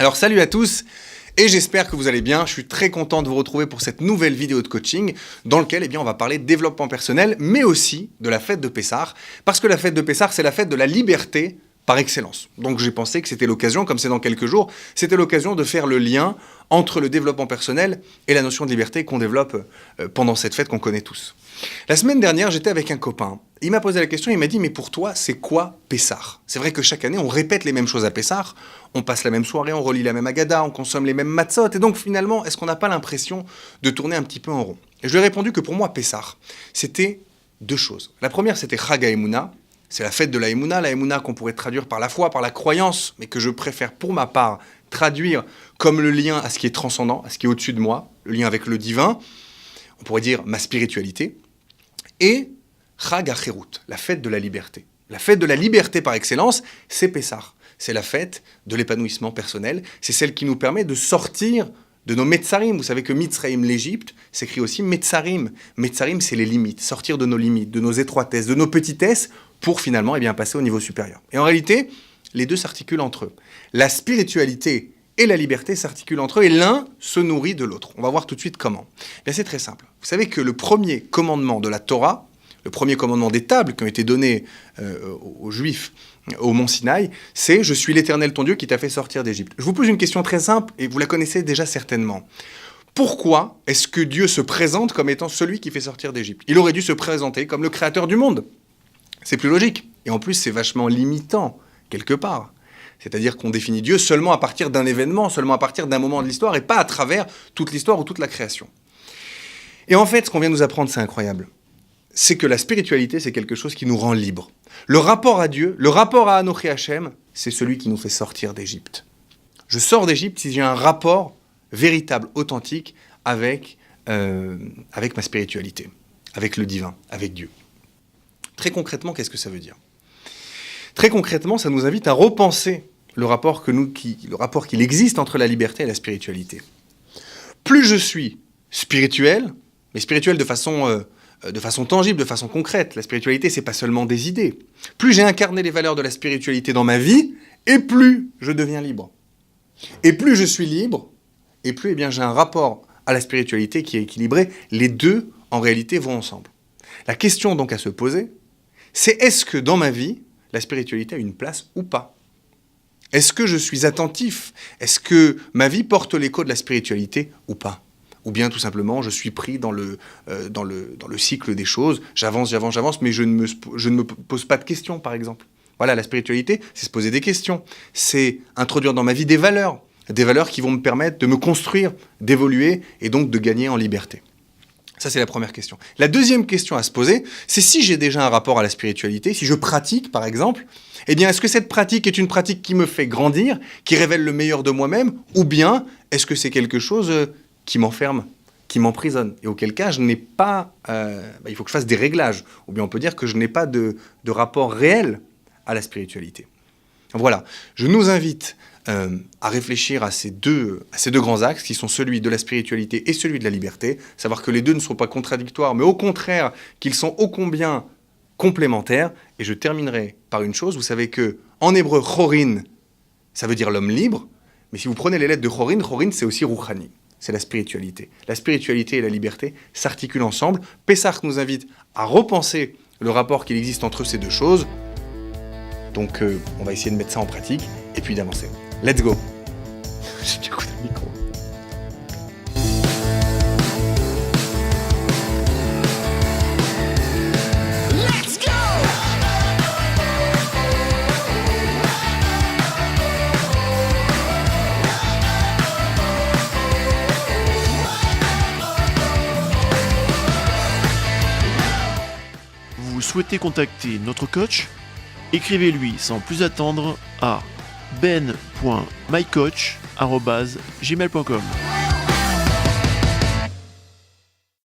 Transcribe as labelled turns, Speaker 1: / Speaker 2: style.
Speaker 1: Alors salut à tous et j'espère que vous allez bien. Je suis très content de vous retrouver pour cette nouvelle vidéo de coaching dans laquelle on va parler de développement personnel mais aussi de la fête de Pessah parce que la fête de Pessah c'est la fête de la liberté par excellence. Donc j'ai pensé que c'était l'occasion, comme c'est dans quelques jours, c'était l'occasion de faire le lien entre le développement personnel et la notion de liberté qu'on développe pendant cette fête qu'on connaît tous. La semaine dernière, j'étais avec un copain. Il m'a posé la question, il m'a dit « Mais pour toi, c'est quoi Pessah ?» C'est vrai que chaque année, on répète les mêmes choses à Pessah, on passe la même soirée, on relit la même Haggadah, on consomme les mêmes matzot, et donc finalement, est-ce qu'on n'a pas l'impression de tourner un petit peu en rond ? Et je lui ai répondu que pour moi, Pessah, c'était deux choses. La première, c'était Chag HaEmuna, c'est la fête de la Emouna qu'on pourrait traduire par la foi, par la croyance, mais que je préfère pour ma part traduire comme le lien à ce qui est transcendant, à ce qui est au-dessus de moi, le lien avec le divin, on pourrait dire ma spiritualité, et Chag HaCherut, la fête de la liberté. La fête de la liberté par excellence, c'est Pessah. C'est la fête de l'épanouissement personnel, c'est celle qui nous permet de sortir de nos Metzarim. Vous savez que Mitzraïm, l'Égypte, s'écrit aussi Metzarim. Metzarim, c'est les limites, sortir de nos limites, de nos étroitesses, de nos petitesses, pour finalement passer au niveau supérieur. Et en réalité, les deux s'articulent entre eux. La spiritualité et la liberté s'articulent entre eux, et l'un se nourrit de l'autre. On va voir tout de suite comment. C'est très simple. Vous savez que le premier commandement de la Torah, le premier commandement des tables qui ont été données aux Juifs au mont Sinaï, c'est « Je suis l'Éternel ton Dieu qui t'a fait sortir d'Égypte ». Je vous pose une question très simple, et vous la connaissez déjà certainement. Pourquoi est-ce que Dieu se présente comme étant celui qui fait sortir d'Égypte ? Il aurait dû se présenter comme le créateur du monde. C'est plus logique. Et en plus, c'est vachement limitant, quelque part. C'est-à-dire qu'on définit Dieu seulement à partir d'un événement, seulement à partir d'un moment de l'histoire, et pas à travers toute l'histoire ou toute la création. Et en fait, ce qu'on vient de nous apprendre, c'est incroyable. C'est que la spiritualité, c'est quelque chose qui nous rend libres. Le rapport à Dieu, le rapport à Anochi Hashem, c'est celui qui nous fait sortir d'Égypte. Je sors d'Égypte si j'ai un rapport véritable, authentique, avec ma spiritualité, avec le divin, avec Dieu. Très concrètement, qu'est-ce que ça veut dire ? Très concrètement, ça nous invite à repenser le rapport qu'il existe entre la liberté et la spiritualité. Plus je suis spirituel, mais spirituel de façon tangible, de façon concrète. La spiritualité, c'est pas seulement des idées. Plus j'ai incarné les valeurs de la spiritualité dans ma vie, et plus je deviens libre. Et plus je suis libre, et plus j'ai un rapport à la spiritualité qui est équilibré. Les deux, en réalité, vont ensemble. La question donc à se poser, c'est est-ce que dans ma vie, la spiritualité a une place ou pas ? Est-ce que je suis attentif ? Est-ce que ma vie porte l'écho de la spiritualité ou pas ? Ou bien tout simplement, je suis pris dans le cycle des choses, j'avance, mais je ne me pose pas de questions, par exemple. Voilà, la spiritualité, c'est se poser des questions. C'est introduire dans ma vie des valeurs qui vont me permettre de me construire, d'évoluer et donc de gagner en liberté. Ça, c'est la première question. La deuxième question à se poser, c'est si j'ai déjà un rapport à la spiritualité, si je pratique, par exemple, est-ce que cette pratique est une pratique qui me fait grandir, qui révèle le meilleur de moi-même, ou bien est-ce que c'est quelque chose qui m'enferme, qui m'emprisonne, et auquel cas, je n'ai pas... il faut que je fasse des réglages, ou bien on peut dire que je n'ai pas de rapport réel à la spiritualité. Voilà, je nous invite à réfléchir à ces deux grands axes, qui sont celui de la spiritualité et celui de la liberté, savoir que les deux ne sont pas contradictoires, mais au contraire, qu'ils sont ô combien complémentaires. Et je terminerai par une chose, vous savez que en hébreu, chorin, ça veut dire l'homme libre, mais si vous prenez les lettres de chorin, c'est aussi rouchani. C'est la spiritualité. La spiritualité et la liberté s'articulent ensemble. Pessah nous invite à repenser le rapport qu'il existe entre ces deux choses. Donc, on va essayer de mettre ça en pratique et puis d'avancer. Let's go. J'ai bien coupé le micro.
Speaker 2: Let's go!
Speaker 3: Vous souhaitez contacter notre coach ? Écrivez-lui sans plus attendre à ben.mycoach@gmail.com.